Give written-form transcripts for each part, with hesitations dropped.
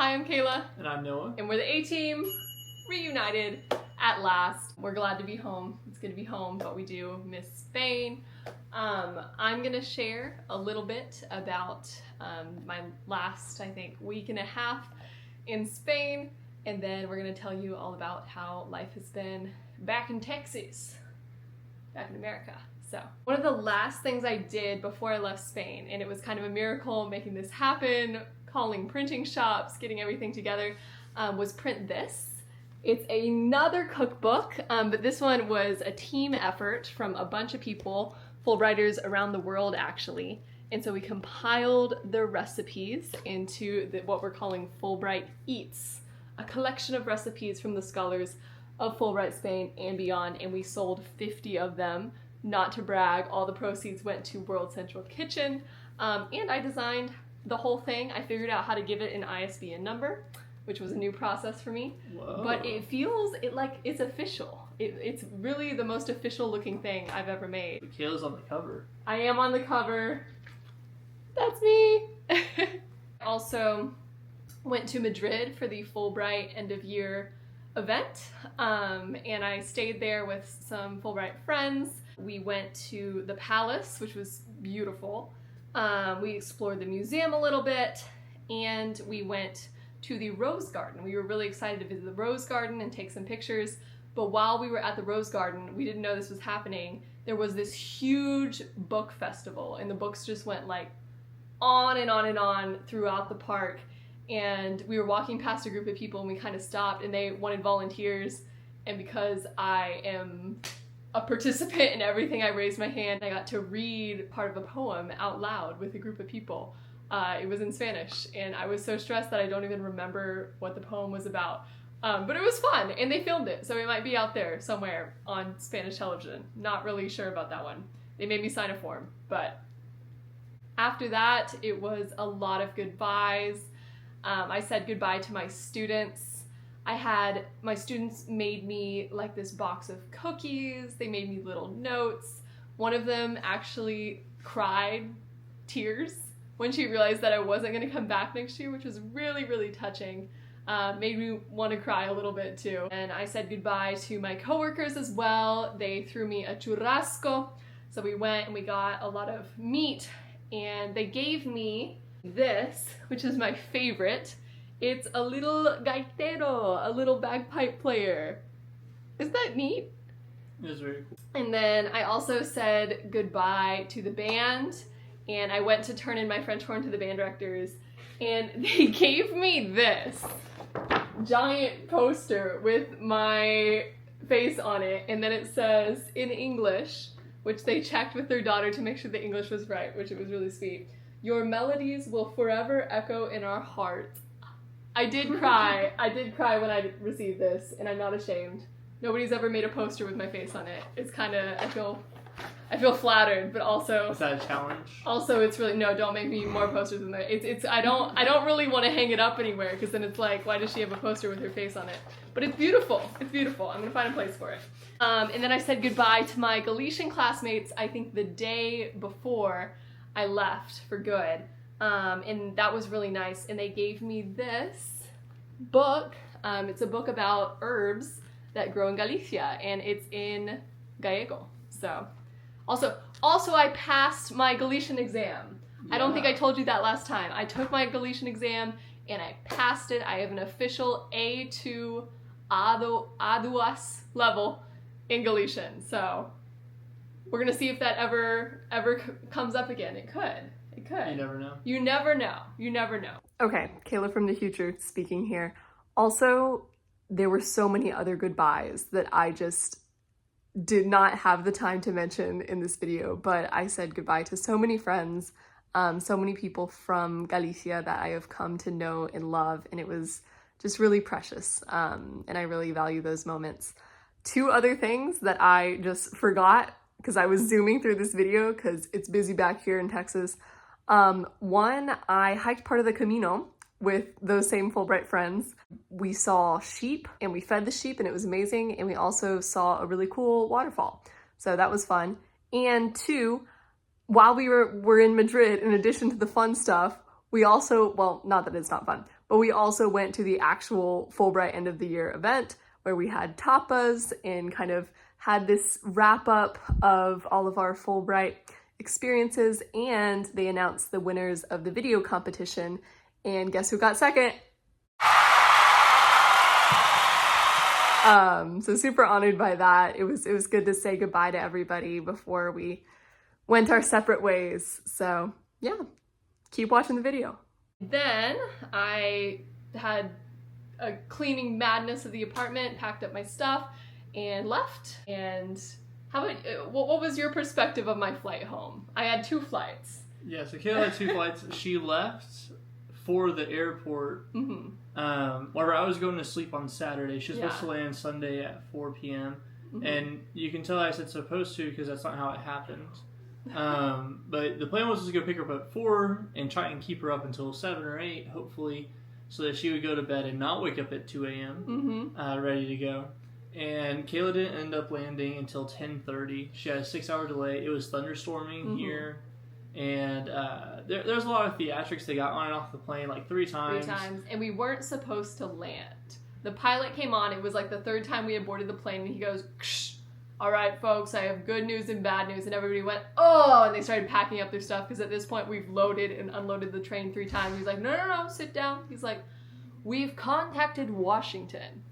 Hi, I'm Kayla. And I'm Noah. And we're the A-Team, reunited at last. We're glad to be home. It's good to be home, but we do miss Spain. I'm gonna share a little bit about my last, I think, week and a half in Spain, and then we're gonna tell you all about how life has been back in Texas, back in America. So, one of the last things I did before I left Spain, and it was kind of a miracle making this happen, calling printing shops, getting everything together, was print this. It's another cookbook, but this one was a team effort from a bunch of people, Fulbrighters around the world actually. And so we compiled the recipes into what we're calling Fulbright Eats, a collection of recipes from the scholars of Fulbright Spain and beyond, and we sold 50 of them. Not to brag, all the proceeds went to World Central Kitchen, and I designed the whole thing. I figured out how to give it an ISBN number, which was a new process for me. Whoa. But it feels like it's official. It's really the most official looking thing I've ever made. Kayla's on the cover. I am on the cover. That's me. Also went to Madrid for the Fulbright end of year event, and I stayed there with some Fulbright friends. We went to the palace, which was beautiful. We explored the museum a little bit, and we went to the Rose Garden. We were really excited to visit the Rose Garden and take some pictures, but while we were at the Rose Garden, we didn't know this was happening. There was this huge book festival, and the books just went like on and on and on throughout the park. And we were walking past a group of people, and we kind of stopped, and they wanted volunteers. And because I am a participant in everything, I raised my hand. I got to read part of a poem out loud with a group of people. It was in Spanish, and I was so stressed that I don't even remember what the poem was about. But it was fun, and they filmed it, so it might be out there somewhere on Spanish television. Not really sure about that one. They made me sign a form, but after that, it was a lot of goodbyes. I said goodbye to my students. My students made me like this box of cookies. They made me little notes. One of them actually cried tears when she realized that I wasn't going to come back next year, which was really, really touching. Made me want to cry a little bit too. And I said goodbye to my coworkers as well. They threw me a churrasco. So we went and we got a lot of meat, and they gave me this, which is my favorite. It's a little gaitero, a little bagpipe player. Isn't that neat? It was very cool. And then I also said goodbye to the band, and I went to turn in my French horn to the band directors, and they gave me this giant poster with my face on it, and then it says in English, which they checked with their daughter to make sure the English was right, which it was really sweet. "Your melodies will forever echo in our hearts." I did cry. I did cry when I received this, and I'm not ashamed. Nobody's ever made a poster with my face on it. It's kind of, I feel flattered, but also. Is that a challenge? Also, it's really, no, don't make me more posters than that. I don't really want to hang it up anywhere, because then it's like, why does she have a poster with her face on it? But it's beautiful. It's beautiful. I'm gonna find a place for it. And then I said goodbye to my Galician classmates, I think the day before I left for good. And that was really nice. And they gave me this book. It's a book about herbs that grow in Galicia, and it's in Gallego. So, also I passed my Galician exam. Yeah. I don't think I told you that last time. I took my Galician exam and I passed it. I have an official A2 A2 level in Galician. So we're gonna see if that ever comes up again. It could. It could. You never know. You never know. You never know. Okay, Kayla from the future speaking here. Also, there were so many other goodbyes that I just did not have the time to mention in this video, but I said goodbye to so many friends, so many people from Galicia that I have come to know and love, and it was just really precious, and I really value those moments. Two other things that I just forgot because I was zooming through this video because it's busy back here in Texas. One, I hiked part of the Camino with those same Fulbright friends. We saw sheep and we fed the sheep and it was amazing. And we also saw a really cool waterfall. So that was fun. And two, while we were in Madrid, in addition to the fun stuff, we also, well, not that it's not fun, but we also went to the actual Fulbright end of the year event where we had tapas and kind of had this wrap up of all of our Fulbright experiences, and they announced the winners of the video competition, and guess who got second? So super honored by that. It was good to say goodbye to everybody before we went our separate ways. So yeah, keep watching the video. Then I had a cleaning madness of the apartment, packed up my stuff, and left. And how about, what was your perspective of my flight home? I had 2 flights. Yeah, so Kayla had 2 flights. She left for the airport. Whenever I was going to sleep on Saturday, she was supposed to land Sunday at 4 p.m. And you can tell I said supposed to because that's not how it happened. But the plan was to go pick her up at 4 and try and keep her up until 7 or 8, hopefully, so that she would go to bed and not wake up at 2 a.m. Ready to go. And Kayla didn't end up landing until 10:30. She had a 6-hour delay. It was thunderstorming here. And there was a lot of theatrics. They got on and off the plane like 3 times. 3 times. And we weren't supposed to land. The pilot came on. It was like the 3rd time we had boarded the plane. And he goes, "Ksh, all right, folks, I have good news and bad news." And everybody went, "Oh," and they started packing up their stuff. Because at this point, we've loaded and unloaded the train 3 times. He's like, no, sit down. He's like, "We've contacted Washington."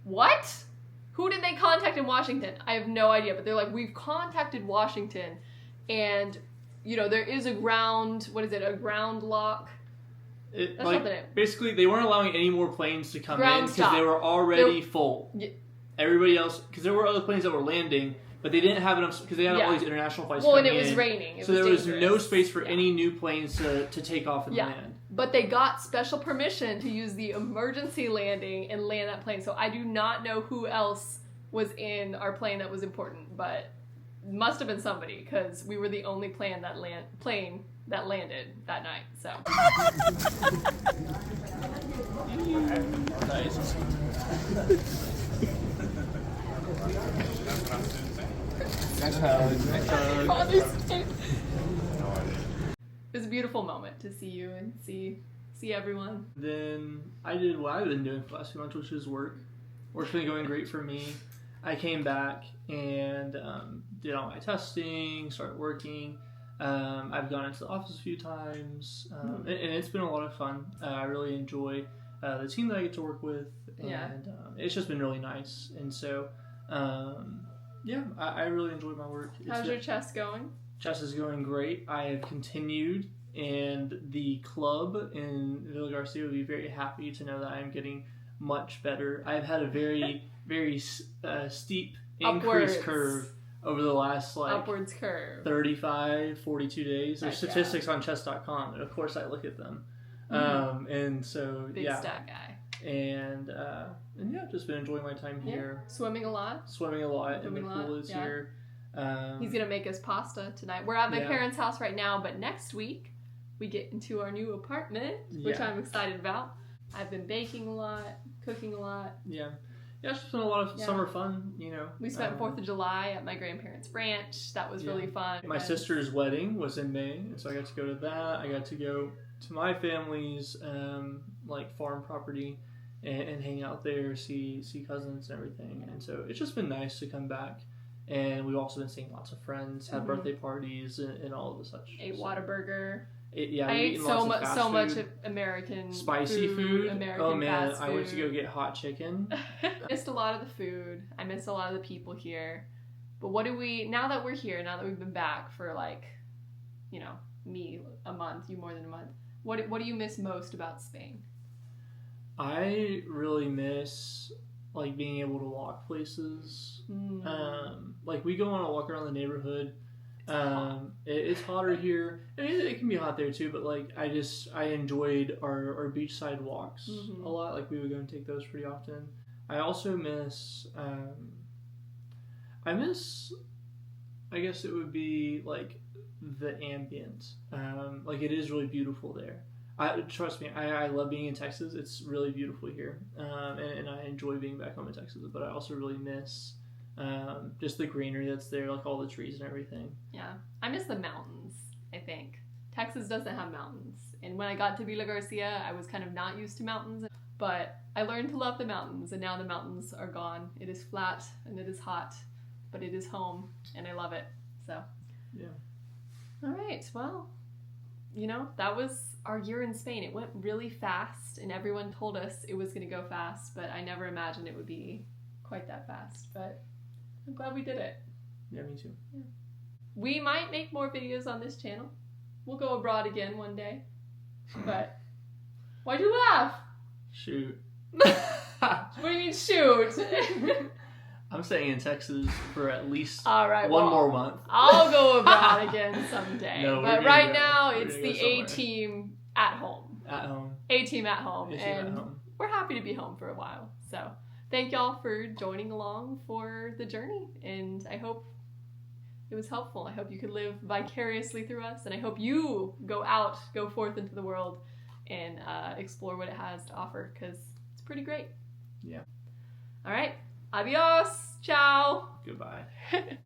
What? Who did they contact in Washington? I have no idea. But they're like, "We've contacted Washington. And, you know, there is a ground, a ground lock?" That's not the name. Basically, they weren't allowing any more planes to come in because they were already full. Everybody else, because there were other planes that were landing, but they didn't have enough, because they had all these international flights coming in. Well, and it was raining. So there was no space for any new planes to take off and land. But they got special permission to use the emergency landing and land that plane. So I do not know who else was in our plane that was important, but must have been somebody, because we were the only plane that landed that night. So. It was a beautiful moment to see you and see everyone. Then I did what I've been doing for the last few months, which is work. Work's been going great for me. I came back and did all my testing, started working. I've gone into the office a few times, and it's been a lot of fun. I really enjoy the team that I get to work with, and it's just been really nice. And so, I really enjoy my work. How's your chess going? Chess is going great. I have continued, and the club in Villa Garcia would be very happy to know that I'm getting much better. I've had a very, very steep increase curve over the last upwards curve 35, 42 days. There's statistics on chess.com, and of course I look at them. And so big stat guy. And just been enjoying my time here. Swimming a lot, and the pool is here. He's gonna make us pasta tonight. We're at my parents' house right now, but next week we get into our new apartment, which I'm excited about. I've been baking a lot, cooking a lot. Yeah, it's just been a lot of summer fun, you know. We spent 4th of July at my grandparents' ranch. That was really fun. My sister's wedding was in May, and so I got to go to that. I got to go to my family's farm property and hang out there, see cousins and everything. And so it's just been nice to come back. And we've also been seeing lots of friends, had birthday parties, and all of the such. Ate Whataburger. I ate so much American spicy food. American fast food. I went to go get hot chicken. Missed a lot of the food. I missed a lot of the people here. But now that we're here, now that we've been back for me a month, you more than a month, what do you miss most about Spain? I really miss being able to walk places. We go on a walk around the neighborhood. It's hotter here. I mean, it can be hot there too, but I enjoyed our beachside walks a lot. We would go and take those pretty often. I also miss I guess it would be the ambient. It is really beautiful there. Trust me, I love being in Texas. It's really beautiful here, and I enjoy being back home in Texas. But I also really miss just the greenery that's there, all the trees and everything. Yeah, I miss the mountains. I think Texas doesn't have mountains, And when I got to Villa Garcia, I was kind of not used to mountains, but I learned to love the mountains, and now the mountains are gone. It is flat and it is hot, but it is home, and I love it. So, yeah. All right, well, you know, that was our year in Spain. It went really fast, and everyone told us it was going to go fast, but I never imagined it would be quite that fast. But I'm glad we did it. Yeah, me too. Yeah. We might make more videos on this channel. We'll go abroad again one day. But why'd you laugh? Shoot. What do you mean shoot? I'm staying in Texas for at least all right, one more month. I'll go abroad again someday. No, but right now it's the A-team at home. At home. A-team at home. A-team and at home. We're happy to be home for a while. So thank y'all for joining along for the journey. And I hope it was helpful. I hope you could live vicariously through us. And I hope you go forth into the world and explore what it has to offer, because it's pretty great. Yeah. All right. Adios. Ciao. Goodbye.